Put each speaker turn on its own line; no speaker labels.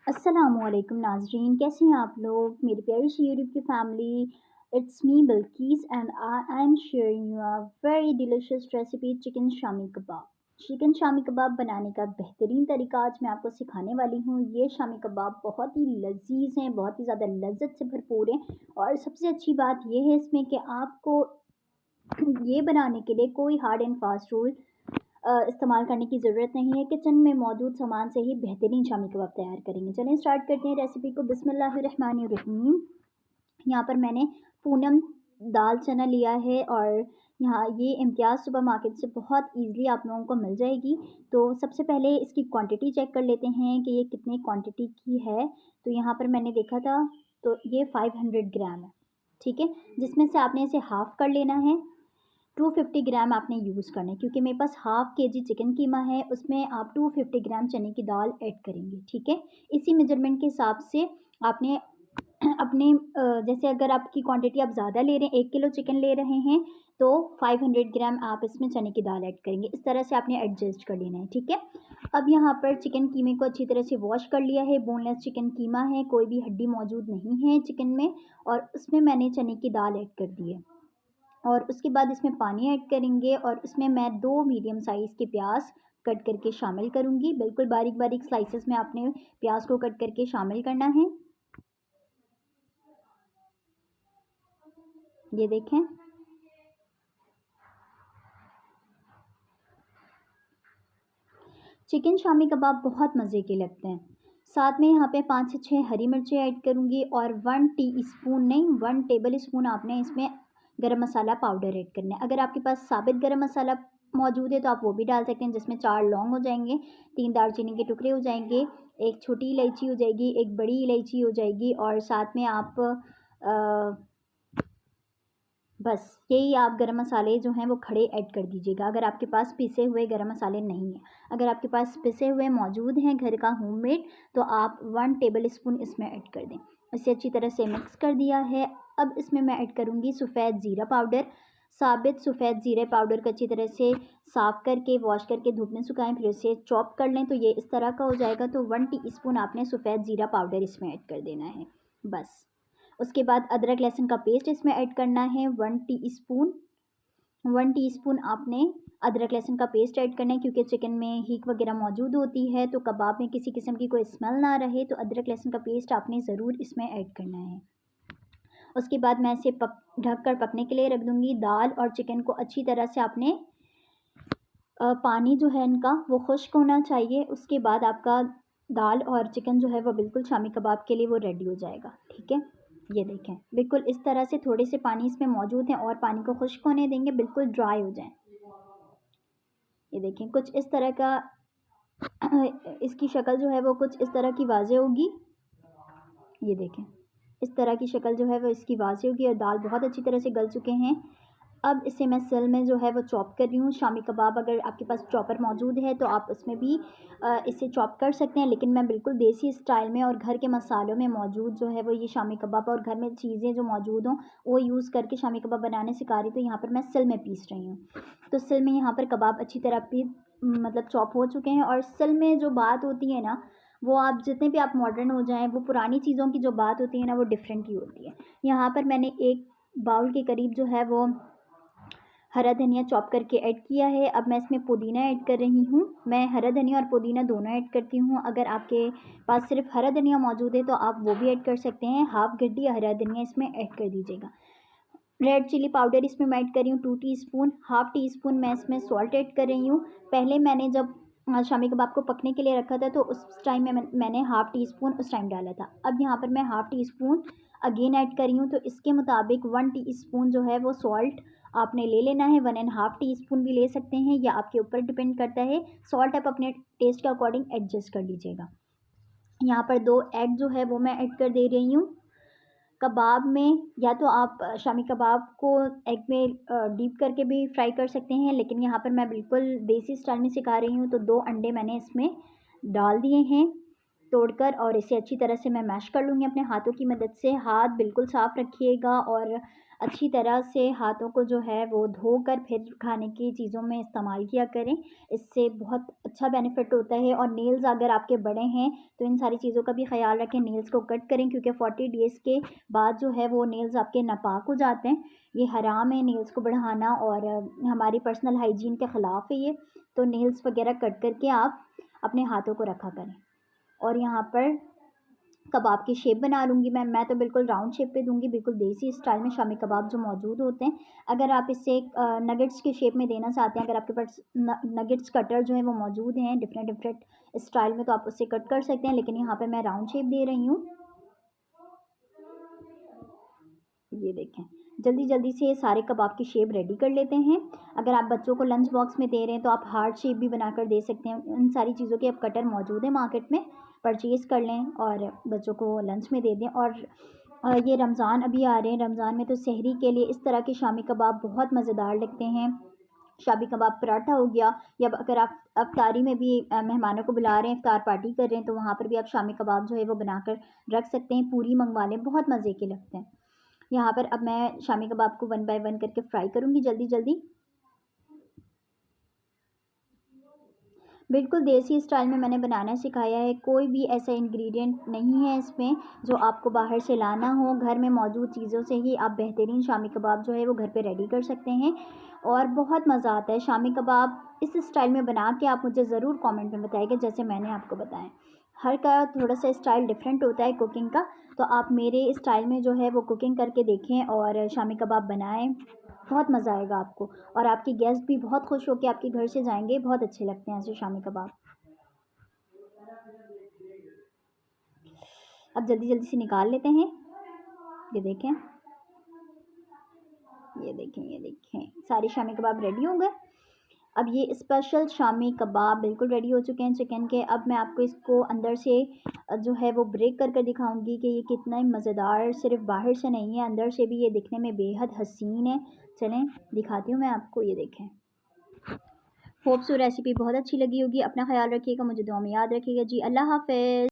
अस्सलामुअलैकुम नाज़रीन, कैसे हैं आप लोग? मेरी प्यारी सी यूट्यूब की family. It's me Bilkis and I am sharing you a very delicious recipe chicken shami kebab. Chicken shami kebab बनाने का बेहतरीन तरीका आज मैं आपको सिखाने वाली हूँ। ये शामी कबाब बहुत ही लजीज हैं, बहुत ही ज़्यादा लज्जत से भरपूर हैं और सबसे अच्छी बात यह है इसमें कि आपको ये बनाने के लिए कोई हार्ड एंड फास्ट रूल इस्तेमाल करने की ज़रूरत नहीं है। किचन में मौजूद सामान से ही बेहतरीन शामी कबाब तैयार करेंगे। चलें स्टार्ट करते हैं रेसिपी को। बिस्मिल्लाहिर्रहमानिर्रहीम। यहाँ पर मैंने पूनम दाल चना लिया है और यहाँ ये इम्तियाज़ सुपर मार्केट से बहुत ईज़िली आप लोगों को मिल जाएगी। तो सबसे पहले इसकी क्वांटिटी चेक कर लेते हैं कि ये कितनी क्वांटिटी की है। तो यहाँ पर मैंने देखा था तो ये 500 ग्राम है, ठीक है, जिसमें से आपने इसे हाफ़ कर लेना है। 250 ग्राम आपने यूज़ करना है क्योंकि मेरे पास हाफ़ केजी चिकन कीमा है, उसमें आप 250 ग्राम चने की दाल ऐड करेंगे, ठीक है। इसी मेजरमेंट के हिसाब से आपने अपने जैसे अगर आपकी क्वांटिटी आप ज़्यादा ले रहे हैं, 1 किलो चिकन ले रहे हैं तो 500 ग्राम आप इसमें चने की दाल ऐड करेंगे। इस तरह से आपने एडजस्ट कर लेना है, ठीक है। अब यहाँ पर चिकन कीमे को अच्छी तरह से वॉश कर लिया है। बोनलेस चिकन कीमा है, कोई भी हड्डी मौजूद नहीं है चिकन में, और उसमें मैंने चने की दाल ऐड कर दी है। और उसके बाद इसमें पानी ऐड करेंगे और इसमें मैं 2 मीडियम साइज़ के प्याज कट करके शामिल करूँगी। बिल्कुल बारीक-बारीक स्लाइसेस में आपने प्याज को कट करके शामिल करना है। ये देखें। चिकन शामी कबाब बहुत मज़े के लगते हैं। साथ में यहाँ पे 5 से 6 हरी मिर्चें ऐड करूँगी और 1 टीस्पून नहीं, 1 टेबल स्पून आपने इसमें गरम मसाला पाउडर ऐड करना है। अगर आपके पास साबित गरम मसाला मौजूद है तो आप वो भी डाल सकते हैं, जिसमें 4 लौंग हो जाएँगे, 3 दालचीनी के टुकड़े हो जाएँगे, 1 छोटी इलायची हो जाएगी, 1 बड़ी इलायची हो जाएगी और साथ में आप बस यही आप गरम मसाले जो हैं वो खड़े ऐड कर दीजिएगा। अगर आपके पास पिसे हुए गरम मसाले नहीं हैं, अगर आपके पास पिसे हुए मौजूद हैं घर का होममेड, तो आप 1 टेबल स्पून इसमें ऐड कर दें। इसे अच्छी तरह से मिक्स कर दिया है। अब इसमें मैं ऐड करूँगी सफ़ेद ज़ीरा पाउडर। साबित सफ़ेद ज़ीरे पाउडर को अच्छी तरह से साफ़ करके वॉश करके धूप में सुखाएं, फिर इसे चॉप कर लें तो ये इस तरह का हो जाएगा। तो 1 टीस्पून आपने सफ़ेद ज़ीरा पाउडर इसमें ऐड कर देना है, बस। उसके बाद अदरक लहसुन का पेस्ट इसमें ऐड करना है 1 टीस्पून आपने अदरक लहसुन का पेस्ट ऐड करना है, क्योंकि चिकन में हीक वगैरह मौजूद होती है तो कबाब में किसी किस्म की कोई स्मेल ना रहे, तो अदरक लहसुन का पेस्ट आपने ज़रूर इसमें ऐड करना है। उसके बाद मैं इसे ढक कर पकने के लिए रख दूँगी। दाल और चिकन को अच्छी तरह से आपने पानी जो है इनका वो खुश्क होना चाहिए। उसके बाद आपका दाल और चिकन जो है वो बिल्कुल शामी कबाब के लिए वो रेडी हो जाएगा, ठीक है। ये देखें, बिल्कुल इस तरह से थोड़े से पानी इसमें मौजूद हैं और पानी को खुश्क होने देंगे, बिल्कुल ड्राई हो जाएं। ये देखें, कुछ इस तरह का इसकी शक्ल जो है वो कुछ इस तरह की वाज़े होगी। ये देखें, इस तरह की शक्ल जो है वो इसकी वाज़े होगी और दाल बहुत अच्छी तरह से गल चुके हैं। अब इसे मैं सिल में जो है वो चॉप कर रही हूँ। शामी कबाब अगर आपके पास चॉपर मौजूद है तो आप उसमें भी इसे चॉप कर सकते हैं, लेकिन मैं बिल्कुल देसी स्टाइल में और घर के मसालों में मौजूद जो है वो ये शामी कबाब और घर में चीज़ें जो मौजूद हों वो यूज़ करके शामी कबाब बनाने सिखा रही। तो यहाँ पर मैं सिल में पीस रही हूँ। तो सिल में यहाँ पर कबाब अच्छी तरह मतलब चॉप हो चुके हैं। और सिल में जो बात होती है ना, वो आप जितने भी आप मॉडर्न हो जाएँ, वो पुरानी चीज़ों की जो बात होती है ना वो डिफरेंट ही होती है। यहाँ पर मैंने 1 बाउल के करीब जो है वो हरा धनिया चॉप करके ऐड किया है। अब मैं इसमें पुदीना ऐड कर रही हूँ। मैं हरा धनिया और पुदीना दोनों ऐड करती हूँ। अगर आपके पास सिर्फ हरा धनिया मौजूद है तो आप वो भी ऐड कर सकते हैं। हाफ़ गड्डी हरा धनिया इसमें ऐड कर दीजिएगा। रेड चिली पाउडर इसमें मैं ऐड कर रही हूँ 2 टीस्पून। हाफ़ टी स्पून मैं इसमें सॉल्ट ऐड कर रही हूँ। पहले मैंने जब शामी कबाब को पकने के लिए रखा था तो उस टाइम में मैंने हाफ़ टी स्पून उस टाइम डाला था। अब यहाँ पर मैं half tea spoon again add कर रही हूँ। तो इसके मुताबिक 1 टीस्पून जो है वो सॉल्ट आपने ले लेना है। 1 एंड हाफ़ टीस्पून भी ले सकते हैं, या आपके ऊपर डिपेंड करता है। सॉल्ट आप अपने टेस्ट के अकॉर्डिंग एडजस्ट कर लीजिएगा। यहाँ पर 2 एग जो है वो मैं ऐड कर दे रही हूँ। कबाब में या तो आप शामी कबाब को एग में डीप करके भी फ्राई कर सकते हैं, लेकिन यहाँ पर मैं बिल्कुल देसी स्टाइल में सिखा रही हूँ। तो 2 अंडे मैंने इसमें डाल दिए हैं तोड़कर, और इसे अच्छी तरह से मैं मैश कर लूँगी अपने हाथों की मदद से। हाथ बिल्कुल साफ़ रखिएगा और अच्छी तरह से हाथों को जो है वो धोकर फिर खाने की चीज़ों में इस्तेमाल किया करें। इससे बहुत अच्छा बेनिफिट होता है। और नेल्स अगर आपके बड़े हैं तो इन सारी चीज़ों का भी ख़्याल रखें, नेल्स को कट करें, क्योंकि 40 डेज़ के बाद जो है वो नेल्स आपके नापाक हो जाते हैं। ये हराम है नेल्स को बढ़ाना और हमारी पर्सनल हाइजीन के ख़िलाफ़ है ये। तो नेल्स वगैरह कट करके आप अपने हाथों को रखा करें। और यहाँ पर कबाब की शेप बना लूँगी मैं तो बिल्कुल राउंड शेप पे दूँगी, बिल्कुल देसी स्टाइल में शामी कबाब जो मौजूद होते हैं। अगर आप इसे नगेट्स की शेप में देना चाहते हैं, अगर आपके पास नगेट्स कटर जो है वो मौजूद हैं डिफरेंट स्टाइल में, तो आप उससे कट कर सकते हैं, लेकिन यहाँ पे मैं राउंड शेप दे रही हूँ। ये देखें, जल्दी जल्दी से सारे कबाब की शेप रेडी कर लेते हैं। अगर आप बच्चों को लंच बॉक्स में दे रहे हैं तो आप हार्ट शेप भी बनाकर दे सकते हैं। इन सारी चीज़ों के अब कटर मौजूद है मार्केट में, परचेज़ कर लें और बच्चों को लंच में दे दें। और ये रमज़ान अभी आ रहे हैं, रमज़ान में तो सहरी के लिए इस तरह के शामी कबाब बहुत मज़ेदार लगते हैं। शामी कबाब पराठा हो गया, या अगर आप अफ्तारी में भी मेहमानों को बुला रहे हैं, इफ्तार पार्टी कर रहे हैं, तो वहाँ पर भी आप शामी कबाब जो है वो बनाकर रख सकते हैं। पूरी मंगवा लें, बहुत मज़े के लगते हैं। यहाँ पर अब मैं शामी कबाब को 1 बाय 1 करके फ्राई करूँगी जल्दी जल्दी। बिल्कुल देसी स्टाइल में मैंने बनाना सिखाया है। कोई भी ऐसा इंग्रेडिएंट नहीं है इसमें जो आपको बाहर से लाना हो। घर में मौजूद चीज़ों से ही आप बेहतरीन शामी कबाब जो है वो घर पे रेडी कर सकते हैं और बहुत मज़ा आता है। शामी कबाब इस स्टाइल में बना के आप मुझे ज़रूर कमेंट में बताइएगा, जैसे मैंने आपको बताया। हर का थोड़ा सा स्टाइल डिफरेंट होता है कुकिंग का, तो आप मेरे स्टाइल में जो है वो कुकिंग करके देखें और शामी कबाब बनाएं, बहुत मज़ा आएगा आपको। और आपके गेस्ट भी बहुत खुश होकर आपके घर से जाएंगे। बहुत अच्छे लगते हैं ऐसे शामी कबाब। अब जल्दी जल्दी से निकाल लेते हैं। ये देखें, ये देखें, सारे शामी कबाब रेडी हो गए। अब ये स्पेशल शामी कबाब बिल्कुल रेडी हो चुके हैं चिकन के। अब मैं आपको इसको अंदर से जो है वो ब्रेक कर कर दिखाऊंगी कि ये कितना ही मज़ेदार, सिर्फ बाहर से नहीं है, अंदर से भी ये दिखने में बेहद हसीन है। चलें दिखाती हूँ मैं आपको। ये देखें, होप सो रेसिपी बहुत अच्छी लगी होगी। अपना ख्याल रखिएगा, मुझे दुआ में याद रखिएगा जी। अल्लाह हाफ़िज़।